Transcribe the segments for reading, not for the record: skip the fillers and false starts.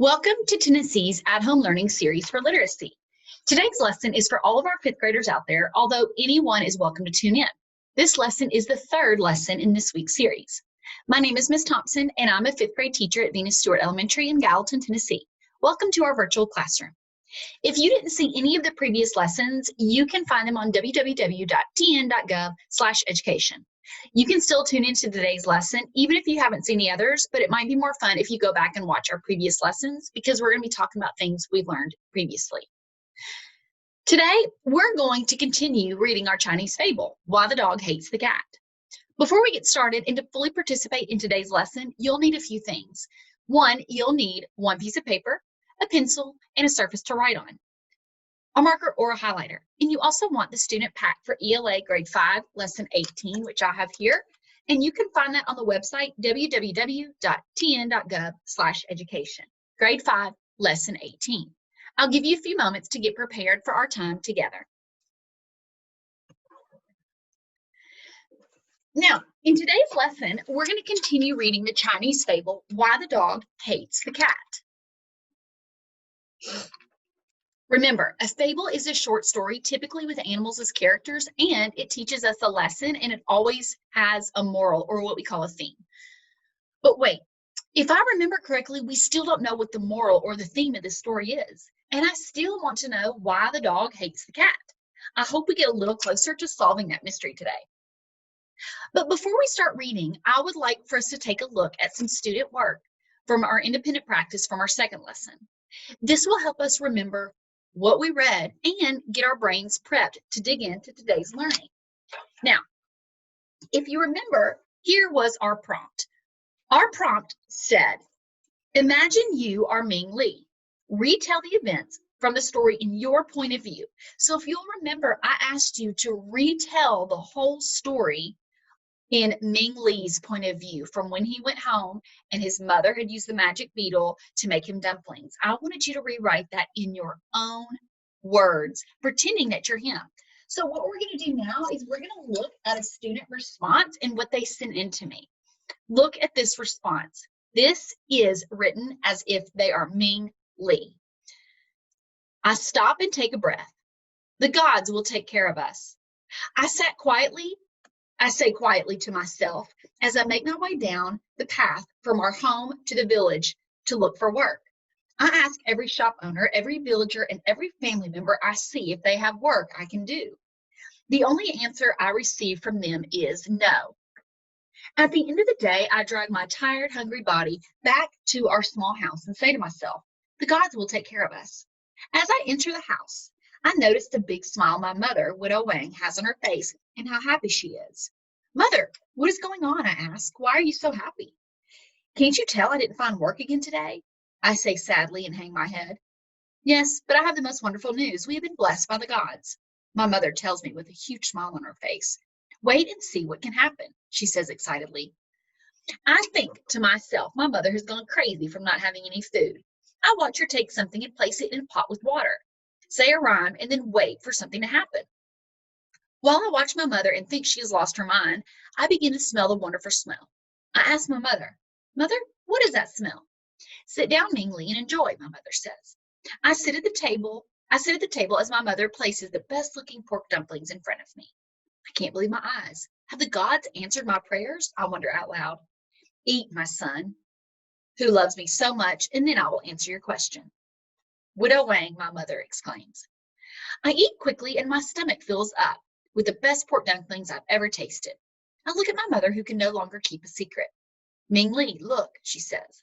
Welcome to Tennessee's at-home learning series for literacy. Today's lesson is for all of our fifth graders out there, although anyone is welcome to tune in. This lesson is the third lesson in this week's series. My name is Ms. Thompson, and I'm a fifth grade teacher at Venus Stewart Elementary in Gallatin, Tennessee. Welcome to our virtual classroom. If you didn't see any of the previous lessons, you can find them on www.tn.gov/education. You can still tune into today's lesson, even if you haven't seen the others, but it might be more fun if you go back and watch our previous lessons because we're going to be talking about things we've learned previously. Today, we're going to continue reading our Chinese fable, Why the Dog Hates the Cat. Before we get started and to fully participate in today's lesson, you'll need a few things. One, you'll need one piece of paper, a pencil, and a surface to write on, a marker or a highlighter. And you also want the student pack for ELA grade 5, lesson 18, which I have here. And you can find that on the website, www.tn.gov/education, grade 5, lesson 18. I'll give you a few moments to get prepared for our time together. Now, in today's lesson, we're going to continue reading the Chinese fable, Why the Dog Hates the Cat. Remember, a fable is a short story, typically with animals as characters, and it teaches us a lesson, and it always has a moral, or what we call a theme. But wait, if I remember correctly, we still don't know what the moral or the theme of this story is, and I still want to know why the dog hates the cat. I hope we get a little closer to solving that mystery today. But before we start reading, I would like for us to take a look at some student work from our independent practice from our second lesson. This will help us remember what we read and get our brains prepped to dig into today's learning. Now, if you remember, here was our prompt. Our prompt said, imagine you are Ming Li. Retell the events from the story in your point of view. So if you'll remember, I asked you to retell the whole story in Ming Li's point of view, from when he went home and his mother had used the magic beetle to make him dumplings. I wanted you to rewrite that in your own words, pretending that you're him. So what we're going to do now is we're going to look at a student response and what they sent in to me. Look at this response. This is written as if they are Ming Li. I stop and take a breath. The gods will take care of us. I say quietly to myself as I make my way down the path from our home to the village to look for work. I ask every shop owner, every villager, and every family member I see if they have work I can do. The only answer I receive from them is no. At the end of the day, I drag my tired, hungry body back to our small house and say to myself, the gods will take care of us. As I enter the house, I notice the big smile my mother, Widow Wang, has on her face and how happy she is. Mother, what is going on? I ask. Why are you so happy? Can't you tell I didn't find work again today? I say sadly and hang my head. Yes, but I have the most wonderful news. We have been blessed by the gods. My mother tells me with a huge smile on her face. Wait and see what can happen, she says excitedly. I think to myself, my mother has gone crazy from not having any food. I watch her take something and place it in a pot with water, say a rhyme, and then wait for something to happen. While I watch my mother and think she has lost her mind, I begin to smell the wonderful smell. I ask my mother, Mother, what is that smell? Sit down, Ming Li, and enjoy, my mother says. I sit at the table as my mother places the best-looking pork dumplings in front of me. I can't believe my eyes. Have the gods answered my prayers? I wonder out loud. Eat, my son, who loves me so much, and then I will answer your question. Widow Wang, my mother exclaims. I eat quickly, and my stomach fills up with the best pork dumplings I've ever tasted. I look at my mother, who can no longer keep a secret. Ming Li, look, she says.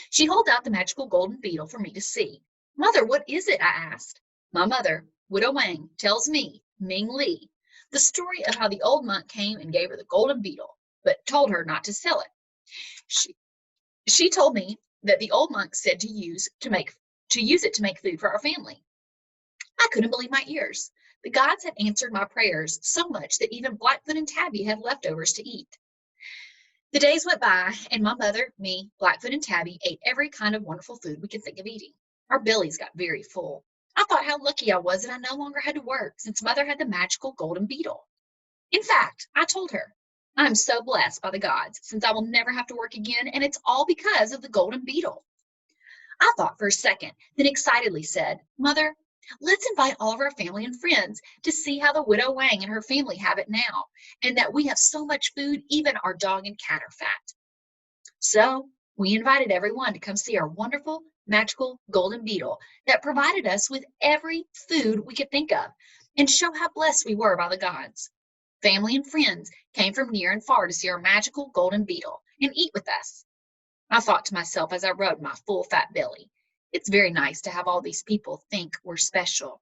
She holds out the magical golden beetle for me to see. Mother, what is it? I asked. My mother, Widow Wang, tells me, Ming Li, the story of how the old monk came and gave her the golden beetle, but told her not to sell it. She told me that the old monk said to use it to make food for our family. I couldn't believe my ears. The gods had answered my prayers so much that even Blackfoot and Tabby had leftovers to eat. The days went by, and my mother, me, Blackfoot, and Tabby ate every kind of wonderful food we could think of eating. Our bellies got very full. I thought how lucky I was that I no longer had to work, since Mother had the magical golden beetle. In fact, I told her, I'm so blessed by the gods, since I will never have to work again, and it's all because of the golden beetle. I thought for a second, then excitedly said, Mother, let's invite all of our family and friends to see how the widow Wang and her family have it now, and that we have so much food, even our dog and cat are fat. So we invited everyone to come see our wonderful, magical golden beetle that provided us with every food we could think of and show how blessed we were by the gods. Family and friends came from near and far to see our magical golden beetle and eat with us. I thought to myself as I rubbed my full fat belly, it's very nice to have all these people think we're special.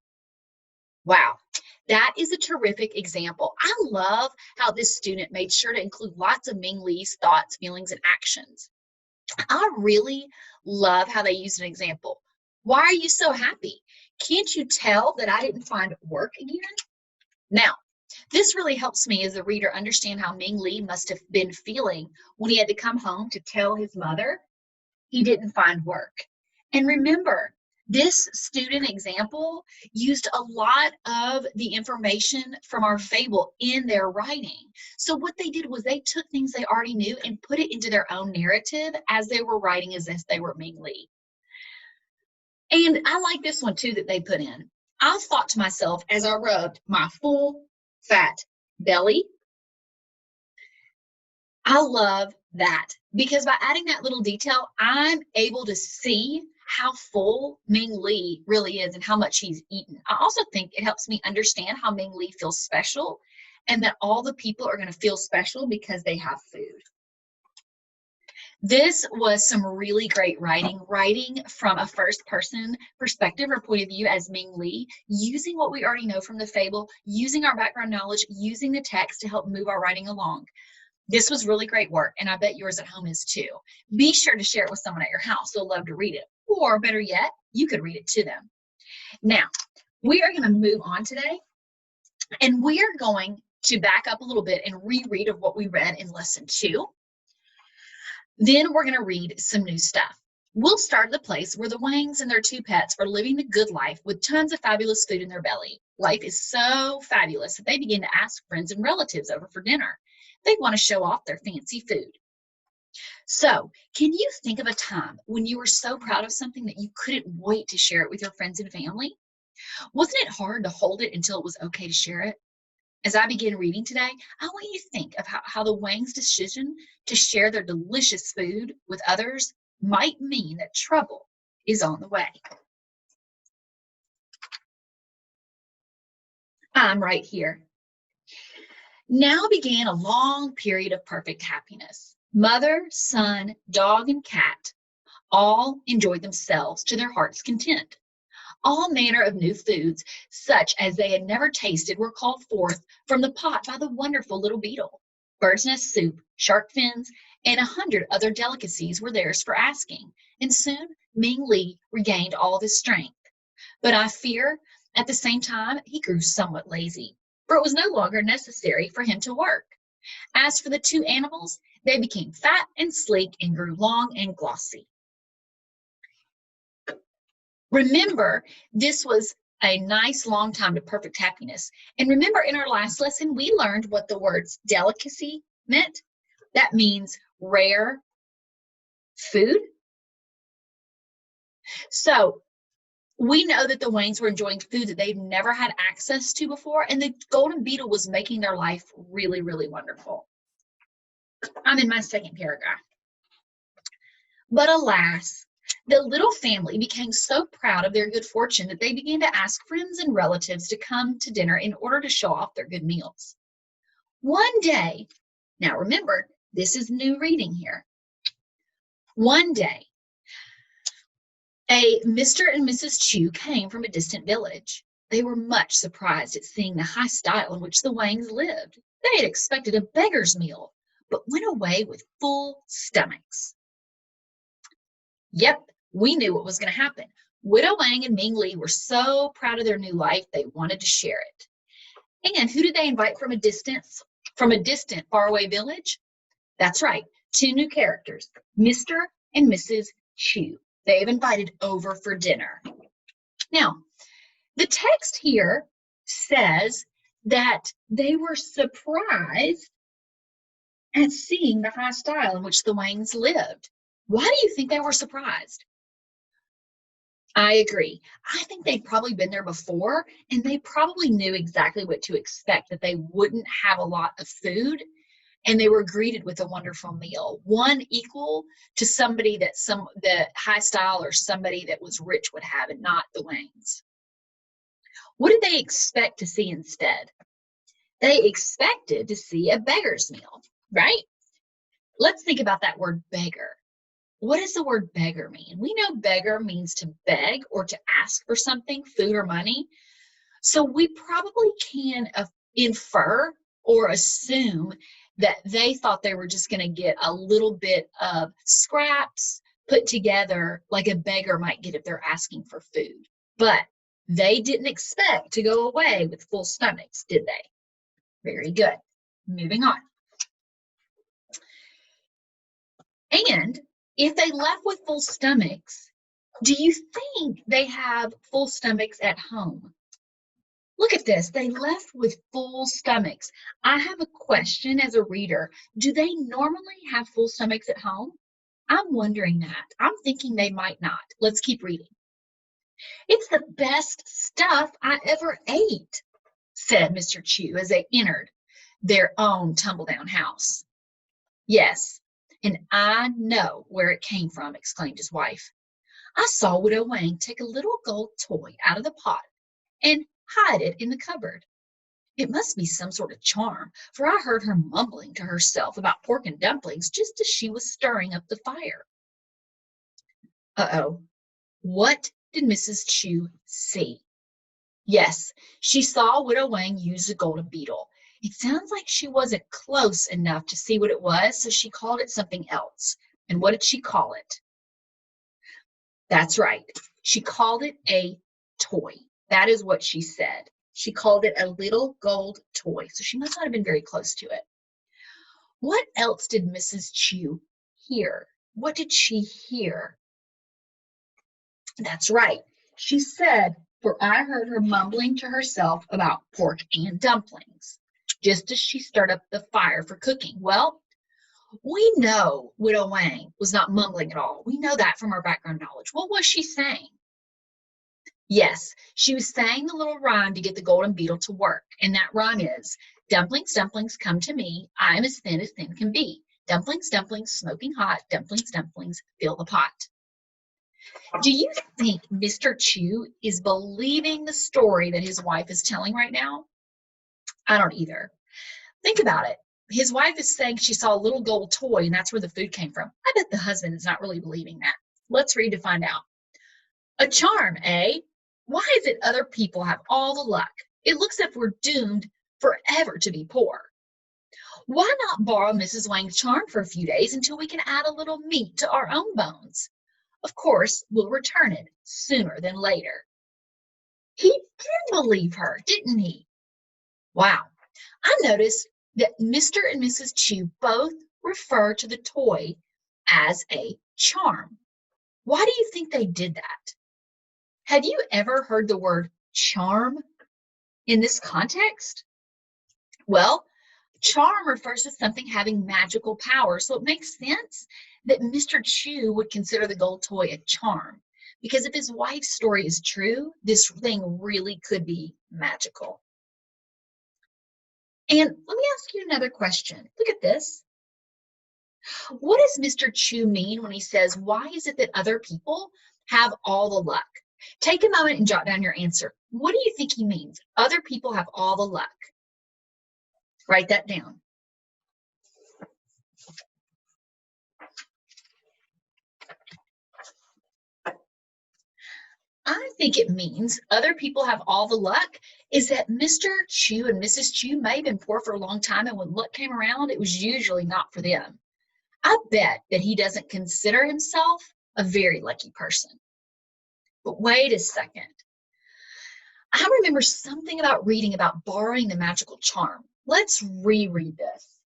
Wow, that is a terrific example. I love how this student made sure to include lots of Ming Li's thoughts, feelings, and actions. I really love how they used an example. Why are you so happy? Can't you tell that I didn't find work again? Now, this really helps me as a reader understand how Ming Li must have been feeling when he had to come home to tell his mother he didn't find work. And remember, this student example used a lot of the information from our fable in their writing. So what they did was they took things they already knew and put it into their own narrative as they were writing as if they were Ming Li. And I like this one too that they put in. I thought to myself as I rubbed my full fat belly, I love that because by adding that little detail, I'm able to see how full Ming Li really is and how much he's eaten. I also think it helps me understand how Ming Li feels special and that all the people are going to feel special because they have food. This was some really great writing from a first person perspective or point of view as Ming Li, using what we already know from the fable, using our background knowledge, using the text to help move our writing along. This was really great work, and I bet yours at home is too. Be sure to share it with someone at your house who'll love to read it, or better yet, you could read it to them. Now, we are going to move on today, and we are going to back up a little bit and reread of what we read in lesson 2. Then we're going to read some new stuff. We'll start at the place where the Wangs and their 2 pets are living the good life with tons of fabulous food in their belly. Life is so fabulous that they begin to ask friends and relatives over for dinner. They want to show off their fancy food. So, can you think of a time when you were so proud of something that you couldn't wait to share it with your friends and family? Wasn't it hard to hold it until it was okay to share it? As I begin reading today, I want you to think of how the Wang's decision to share their delicious food with others might mean that trouble is on the way. I'm right here. Now began a long period of perfect happiness. Mother, son, dog, and cat all enjoyed themselves to their heart's content. All manner of new foods, such as they had never tasted, were called forth from the pot by the wonderful little beetle. Bird's nest soup, shark fins, and 100 other delicacies were theirs for asking, and soon Ming Li regained all of his strength. But I fear, at the same time, he grew somewhat lazy, for it was no longer necessary for him to work. As for the 2 animals, they became fat and sleek and grew long and glossy. Remember, this was a nice long time to perfect happiness. And remember, in our last lesson, we learned what the words delicacy meant. That means rare food. So we know that the Wangs were enjoying food that they've never had access to before, and the golden beetle was making their life really, really wonderful. I'm in my second paragraph. But alas, the little family became so proud of their good fortune that they began to ask friends and relatives to come to dinner in order to show off their good meals. One day, now remember, this is new reading here. One day, a Mr. and Mrs. Chu came from a distant village. They were much surprised at seeing the high style in which the Wangs lived. They had expected a beggar's meal, but went away with full stomachs. Yep, we knew what was going to happen. Widow Wang and Ming Li were so proud of their new life, they wanted to share it. And who did they invite from a distant, faraway village? That's right, 2 new characters, Mr. and Mrs. Chu. They've invited over for dinner. Now, the text here says that they were surprised at seeing the high style in which the Wangs lived. Why do you think they were surprised? I agree. I think they'd probably been there before, and they probably knew exactly what to expect, that they wouldn't have a lot of food, and they were greeted with a wonderful meal, one equal to somebody that high style or somebody that was rich would have, and not the Wangs. What did they expect to see instead? They expected to see a beggar's meal, right? Let's think about that word beggar. What does the word beggar mean? We know beggar means to beg or to ask for something, food or money. So we probably can infer or assume that they thought they were just going to get a little bit of scraps put together like a beggar might get if they're asking for food. But they didn't expect to go away with full stomachs, did they? Very good. Moving on. And if they left with full stomachs, do you think they have full stomachs at home? Look at this. They left with full stomachs. I have a question as a reader. Do they normally have full stomachs at home? I'm wondering that. I'm thinking they might not. Let's keep reading. It's the best stuff I ever ate, said Mr. Chew as they entered their own tumble-down house. Yes, and I know where it came from, exclaimed his wife. I saw Widow Wang take a little gold toy out of the pot and hide it in the cupboard. It must be some sort of charm, for I heard her mumbling to herself about pork and dumplings just as she was stirring up the fire. Uh-oh. What did Mrs. Chew see? Yes, she saw Widow Wang use the golden beetle. It sounds like she wasn't close enough to see what it was, so she called it something else. And what did she call it? That's right. She called it a toy. That is what she said. She called it a little gold toy, so she must not have been very close to it. What else did Mrs. Chew hear? What did she hear? That's right. She said, for I heard her mumbling to herself about pork and dumplings, just as she stirred up the fire for cooking. Well, we know Widow Wang was not mumbling at all. We know that from our background knowledge. What was she saying? Yes, she was saying the little rhyme to get the golden beetle to work. And that rhyme is, dumplings, dumplings, come to me. I'm as thin can be. Dumplings, dumplings, smoking hot. Dumplings, dumplings, fill the pot. Do you think Mr. Chew is believing the story that his wife is telling right now? I don't either. Think about it. His wife is saying she saw a little gold toy and that's where the food came from. I bet the husband is not really believing that. Let's read to find out. A charm, eh? Why is it other people have all the luck? It looks as if we're doomed forever to be poor. Why not borrow Mrs. Wang's charm for a few days until we can add a little meat to our own bones? Of course, we'll return it sooner than later. He did believe her, didn't he? Wow. I noticed that Mr. and Mrs. Chew both refer to the toy as a charm. Why do you think they did that? Have you ever heard the word charm in this context? Well, charm refers to something having magical power, so it makes sense that Mr. Chew would consider the gold toy a charm, because if his wife's story is true, this thing really could be magical. And let me ask you another question. Look at this. What does Mr. Chew mean when he says, why is it that other people have all the luck? Take a moment and jot down your answer. What do you think he means? Other people have all the luck. Write that down. I think it means other people have all the luck is that Mr. Chew and Mrs. Chew may have been poor for a long time, and when luck came around, it was usually not for them. I bet that he doesn't consider himself a very lucky person. But wait a second. I remember something about reading about borrowing the magical charm. Let's reread this.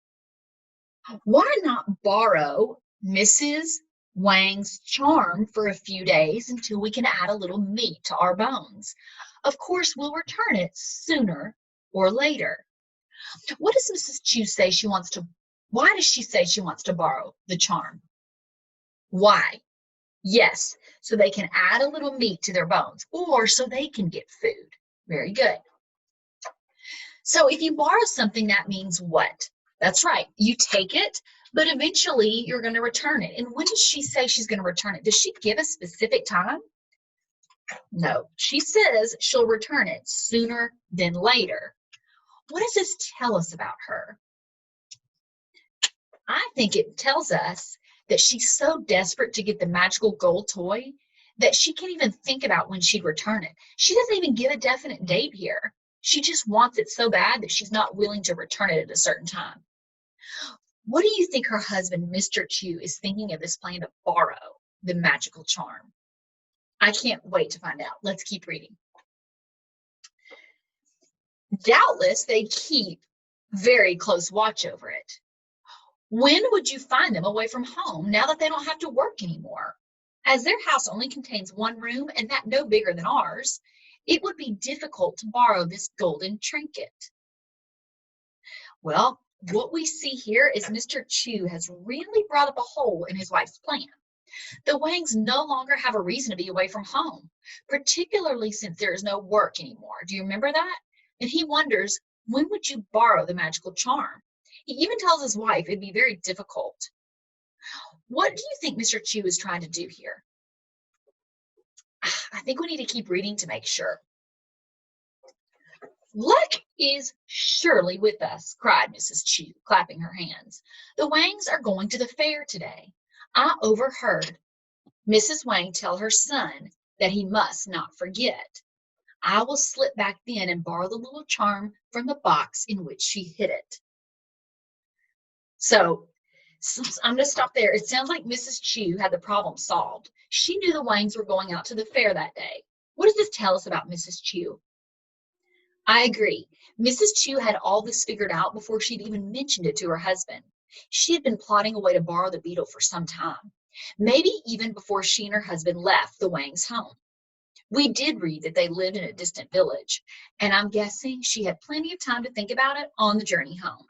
Why not borrow Mrs. Wang's charm for a few days until we can add a little meat to our bones? Of course, we'll return it sooner or later. What does Mrs. Chew say she wants to, why does she say she wants to borrow the charm? Why? Yes, so they can add a little meat to their bones, or so they can get food. Very good. So if you borrow something, that means what? That's right. You take it, but eventually you're going to return it. And when does she say she's going to return it? Does she give a specific time? No, she says she'll return it sooner than later. What does this tell us about her? I think it tells us that she's so desperate to get the magical gold toy that she can't even think about when she'd return it. She doesn't even give a definite date here. She just wants it so bad that she's not willing to return it at a certain time. What do you think her husband, Mr. Chu, is thinking of this plan to borrow the magical charm? I can't wait to find out. Let's keep reading. Doubtless they keep very close watch over it. When would you find them away from home now that they don't have to work anymore? As their house only contains one room and that no bigger than ours, it would be difficult to borrow this golden trinket. Well, what we see here is Mr. Chu has really brought up a hole in his wife's plan. The Wangs no longer have a reason to be away from home, particularly since there is no work anymore. Do you remember that? And he wonders, when would you borrow the magical charm? He even tells his wife it'd be very difficult. What do you think Mr. Chu is trying to do here? I think we need to keep reading to make sure. Luck is surely with us, cried Mrs. Chu, clapping her hands. The Wangs are going to the fair today. I overheard Mrs. Wang tell her son that he must not forget. I will slip back then and borrow the little charm from the box in which she hid it. So I'm going to stop there. It sounds like Mrs. Chu had the problem solved. She knew the Wangs were going out to the fair that day. What does this tell us about Mrs. Chu? I agree. Mrs. Chu had all this figured out before she'd even mentioned it to her husband. She had been plotting a way to borrow the beetle for some time, maybe even before she and her husband left the Wangs' home. We did read that they lived in a distant village, and I'm guessing she had plenty of time to think about it on the journey home.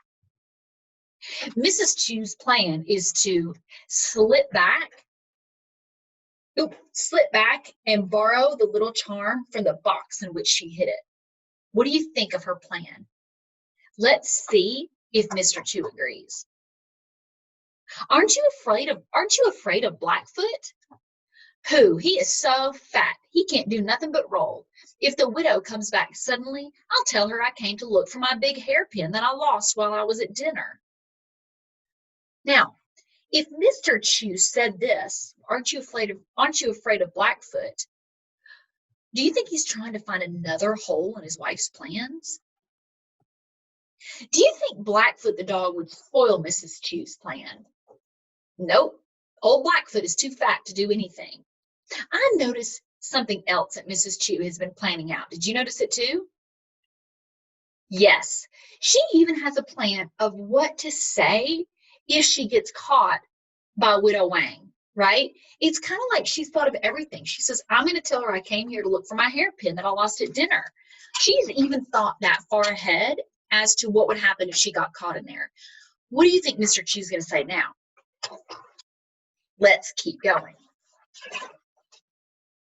Mrs. Chu's plan is to slip back and borrow the little charm from the box in which she hid it. What do you think of her plan? Let's see if Mr. Chu agrees. Aren't you afraid of Blackfoot? Pooh, he is so fat, he can't do nothing but roll. If the widow comes back suddenly, I'll tell her I came to look for my big hairpin that I lost while I was at dinner. Now, if Mr. Chu said this, aren't you afraid of Blackfoot? Do you think he's trying to find another hole in his wife's plans? Do you think Blackfoot the dog would spoil Mrs. Chu's plan? Nope. Old Blackfoot is too fat to do anything. I noticed something else that Mrs. Chu has been planning out. Did you notice it too? Yes. She even has a plan of what to say if she gets caught by Widow Wang, right? It's kind of like she's thought of everything. She says, I'm going to tell her I came here to look for my hairpin that I lost at dinner. She's even thought that far ahead as to what would happen if she got caught in there. What do you think Mr. Chu's going to say now? Let's keep going.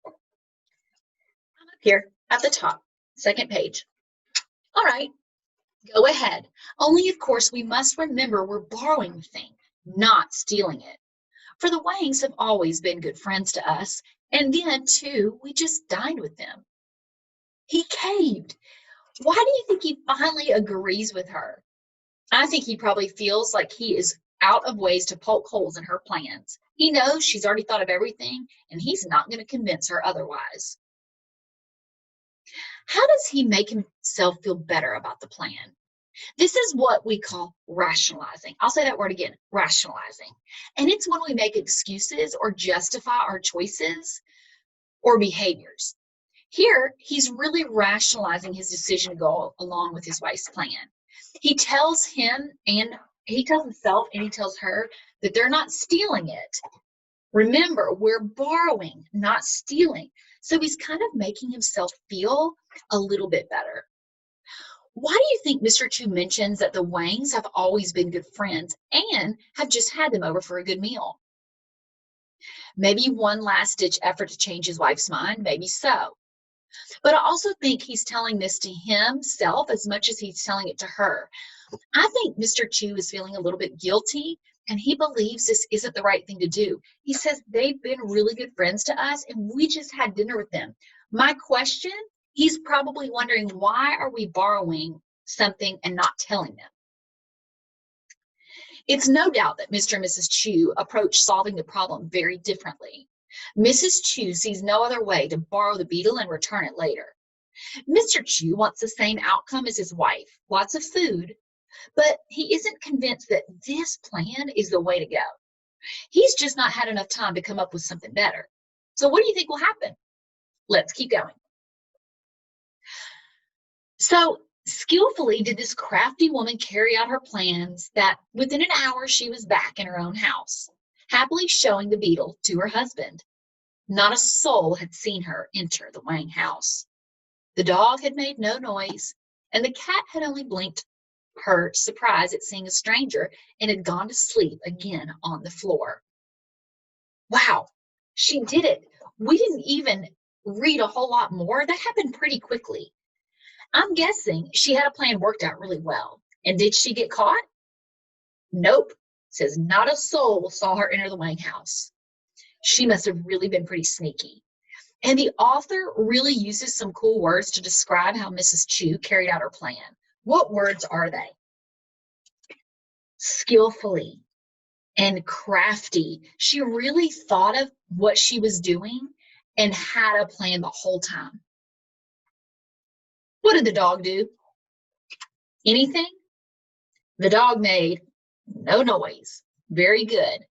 I'm up here at the top, second page. All right, go ahead. Only, of course, we must remember we're borrowing the thing, not stealing it. For the Wangs have always been good friends to us, and then, too, we just dined with them. He caved. Why do you think he finally agrees with her? I think he probably feels like he is out of ways to poke holes in her plans. He knows she's already thought of everything, and he's not going to convince her otherwise. How does he make himself feel better about the plan? This is what we call rationalizing. I'll say that word again, rationalizing. And it's when we make excuses or justify our choices or behaviors. Here, he's really rationalizing his decision to go along with his wife's plan. He tells himself and he tells her that they're not stealing it. Remember, we're borrowing, not stealing. So he's kind of making himself feel a little bit better. Why do you think Mr. Chu mentions that the Wangs have always been good friends and have just had them over for a good meal? Maybe one last ditch effort to change his wife's mind, maybe so. But I also think he's telling this to himself as much as he's telling it to her. I think Mr. Chu is feeling a little bit guilty and he believes this isn't the right thing to do. He says they've been really good friends to us and we just had dinner with them. My question, he's probably wondering, why are we borrowing something and not telling them? It's no doubt that Mr. and Mrs. Chu approach solving the problem very differently. Mrs. Chu sees no other way to borrow the beetle and return it later. Mr. Chu wants the same outcome as his wife, lots of food, but he isn't convinced that this plan is the way to go. He's just not had enough time to come up with something better. So what do you think will happen? Let's keep going. So skillfully did this crafty woman carry out her plans that within an hour she was back in her own house, happily showing the beetle to her husband. Not a soul had seen her enter the Wang house. The dog had made no noise, and the cat had only blinked her surprise at seeing a stranger and had gone to sleep again on the floor. Wow, she did it. We didn't even read a whole lot more. That happened pretty quickly. I'm guessing she had a plan worked out really well. And did she get caught? Nope. Says not a soul saw her enter the Wang house. She must have really been pretty sneaky. And the author really uses some cool words to describe how Mrs. Chu carried out her plan. What words are they? Skillfully and crafty. She really thought of what she was doing and had a plan the whole time. What did the dog do? Anything? The dog made no noise. Very good.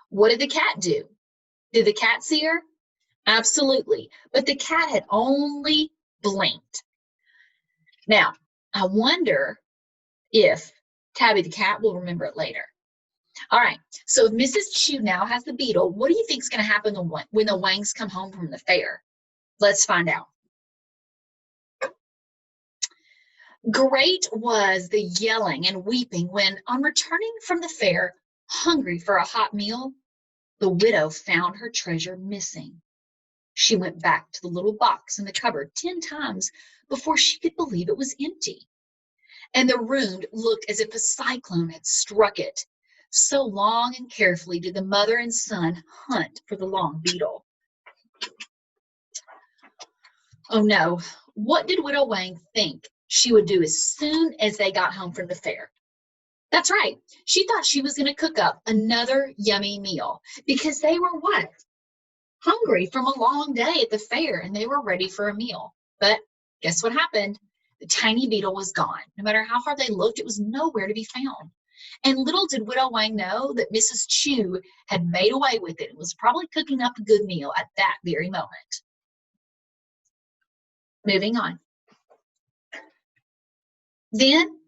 What did the cat do? Did the cat see her? Absolutely. But the cat had only blinked. Now, I wonder if Tabby the cat will remember it later. All right, so if Mrs. Chu now has the beetle, what do you think is going to happen when the Wangs come home from the fair? Let's find out. Great was the yelling and weeping when, on returning from the fair, hungry for a hot meal, the widow found her treasure missing. She went back to the little box in the cupboard 10 times before she could believe it was empty. And the room looked as if a cyclone had struck it. So long and carefully did the mother and son hunt for the long beetle. Oh no, what did Widow Wang think she would do as soon as they got home from the fair? That's right, she thought she was going to cook up another yummy meal because they were what? Hungry from a long day at the fair and they were ready for a meal. But guess what happened? The tiny beetle was gone. No matter how hard they looked, it was nowhere to be found. And little did Widow Wang know that Mrs. Chu had made away with it and was probably cooking up a good meal at that very moment. Moving on. Then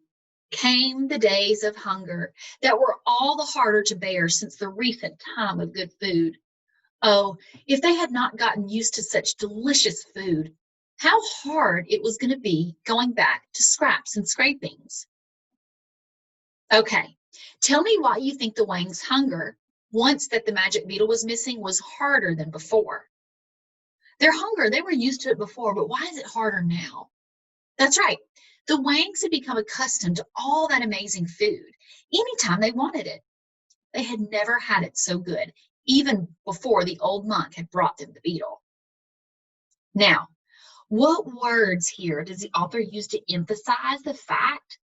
came the days of hunger that were all the harder to bear since the recent time of good food. Oh, if they had not gotten used to such delicious food, how hard it was going to be going back to scraps and scrapings. Okay, tell me why you think the Wang's hunger, once that the magic beetle was missing, was harder than before. Their hunger, they were used to it before, but why is it harder now? That's right, the Wangs had become accustomed to all that amazing food anytime they wanted it. They had never had it so good, even before the old monk had brought them the beetle. Now, what words here does the author use to emphasize the fact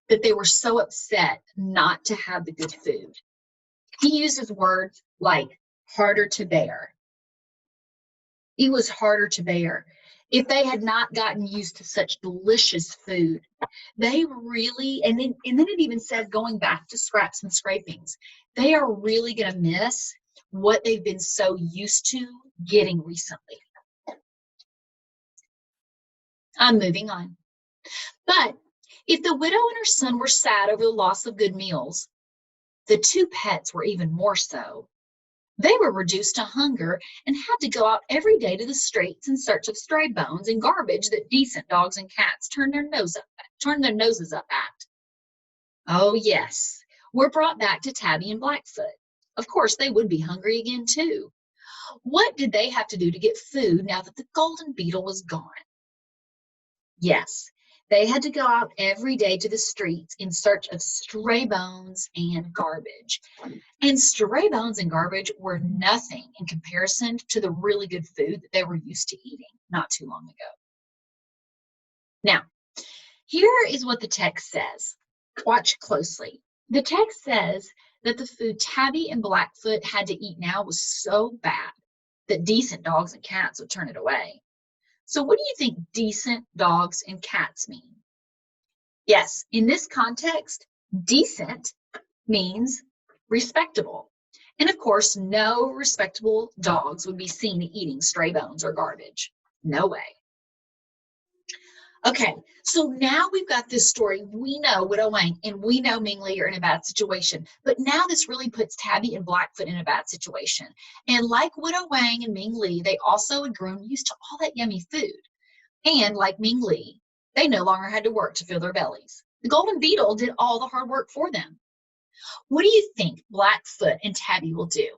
that they were so upset not to have the good food? He uses words like harder to bear. It was harder to bear. If they had not gotten used to such delicious food, they really, and then it even says going back to scraps and scrapings, they are really going to miss what they've been so used to getting recently. I'm moving on. But if the widow and her son were sad over the loss of good meals, the two pets were even more so. They were reduced to hunger and had to go out every day to the streets in search of stray bones and garbage that decent dogs and cats turned their noses up at. Oh yes, we're brought back to Tabby and Blackfoot. Of course, they would be hungry again too. What did they have to do to get food now that the golden beetle was gone? Yes, they had to go out every day to the streets in search of stray bones and garbage. And stray bones and garbage were nothing in comparison to the really good food that they were used to eating not too long ago. Now, here is what the text says. Watch closely. The text says that the food Tabby and Blackfoot had to eat now was so bad that decent dogs and cats would turn it away. So what do you think decent dogs and cats mean? Yes, in this context, decent means respectable. And of course, no respectable dogs would be seen eating stray bones or garbage. No way. Okay, so now we've got this story. We know Widow Wang and we know Ming Li are in a bad situation, but now this really puts Tabby and Blackfoot in a bad situation. And like Widow Wang and Ming Li, they also had grown used to all that yummy food. And like Ming Li, they no longer had to work to fill their bellies. The golden beetle did all the hard work for them. What do you think Blackfoot and Tabby will do?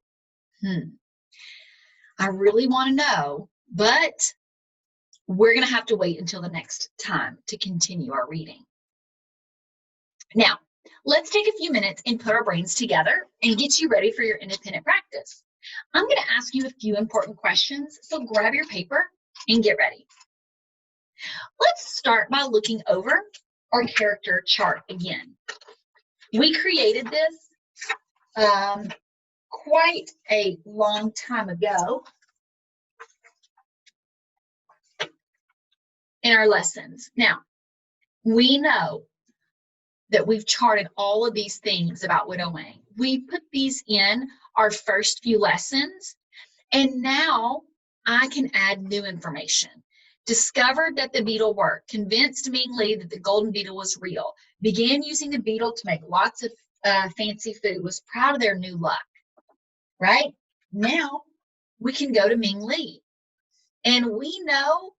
I really want to know, but we're going to have to wait until the next time to continue our reading. Now, let's take a few minutes and put our brains together and get you ready for your independent practice. I'm going to ask you a few important questions, so grab your paper and get ready. Let's start by looking over our character chart again. We created this quite a long time ago in our lessons. Now, we know that we've charted all of these things about Widow Wang. We put these in our first few lessons, and now I can add new information. Discovered that the beetle worked, convinced Ming Li that the golden beetle was real, began using the beetle to make lots of fancy food, was proud of their new luck, right? Now we can go to Ming Li, and we know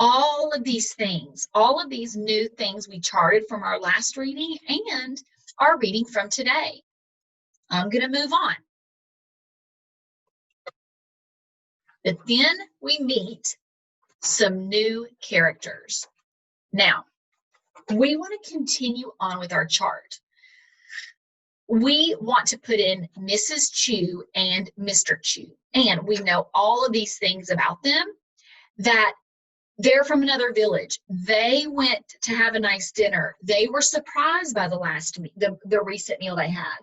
all of these things, all of these new things we charted from our last reading and our reading from today. I'm going to move on. But then we meet some new characters. Now, we want to continue on with our chart. We want to put in Mrs. Chu and Mr. Chu, and we know all of these things about them, that they're from another village. They went to have a nice dinner. They were surprised by the recent meal they had.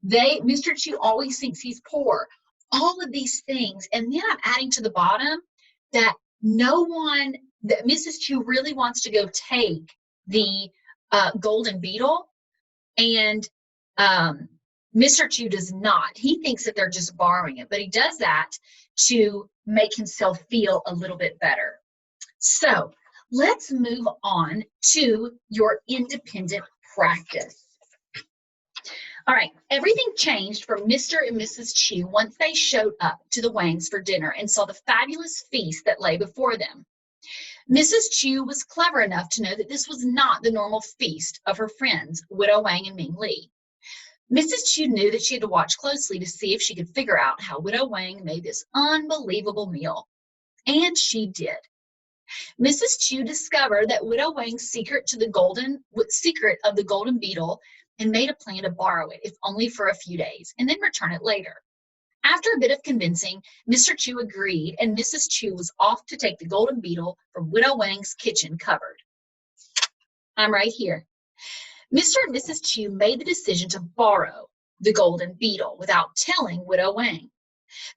Mr. Chu always thinks he's poor. All of these things, and then I'm adding to the bottom that Mrs. Chu really wants to go take the golden beetle, and Mr. Chu does not. He thinks that they're just borrowing it, but he does that to make himself feel a little bit better. So let's move on to your independent practice. All right, everything changed for Mr. and Mrs. Chu once they showed up to the Wangs for dinner and saw the fabulous feast that lay before them. Mrs. Chu was clever enough to know that this was not the normal feast of her friends, Widow Wang and Ming Li. Mrs. Chu knew that she had to watch closely to see if she could figure out how Widow Wang made this unbelievable meal. And she did. Mrs. Chu discovered that Widow Wang's secret of the golden beetle and made a plan to borrow it, if only for a few days, and then return it later. After a bit of convincing, Mr. Chu agreed, and Mrs. Chu was off to take the golden beetle from Widow Wang's kitchen cupboard. I'm right here. Mr. and Mrs. Chu made the decision to borrow the golden beetle without telling Widow Wang.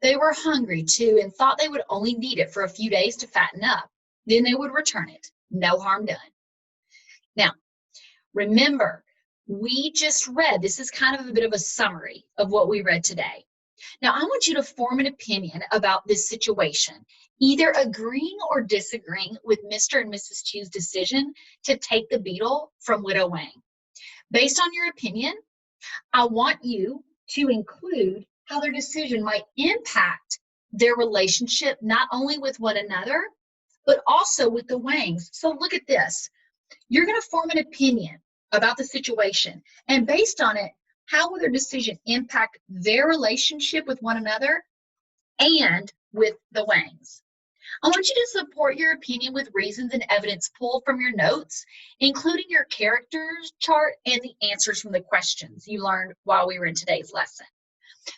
They were hungry too and thought they would only need it for a few days to fatten up. Then they would return it. No harm done. Now, remember, we just read, this is kind of a bit of a summary of what we read today. Now, I want you to form an opinion about this situation, either agreeing or disagreeing with Mr. and Mrs. Chu's decision to take the beetle from Widow Wang. Based on your opinion, I want you to include how their decision might impact their relationship, not only with one another, but also with the Wangs. So look at this. You're going to form an opinion about the situation, and based on it, how will their decision impact their relationship with one another and with the Wangs. I want you to support your opinion with reasons and evidence pulled from your notes, including your characters chart and the answers from the questions you learned while we were in today's lesson.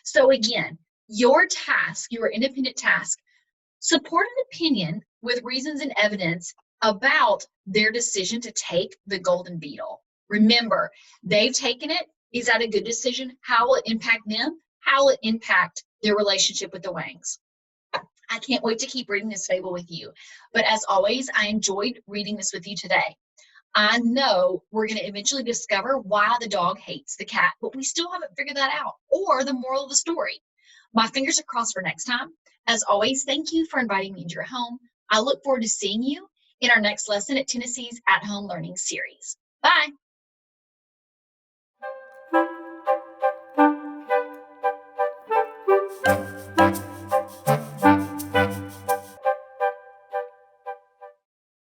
So again, your task, your independent task, support an opinion with reasons and evidence about their decision to take the golden beetle. Remember, they've taken it. Is that a good decision? How will it impact them? How will it impact their relationship with the Wangs? I can't wait to keep reading this fable with you. But as always, I enjoyed reading this with you today. I know we're going to eventually discover why the dog hates the cat, but we still haven't figured that out, or the moral of the story. My fingers are crossed for next time. As always, thank you for inviting me into your home. I look forward to seeing you in our next lesson at Tennessee's At Home Learning series. Bye.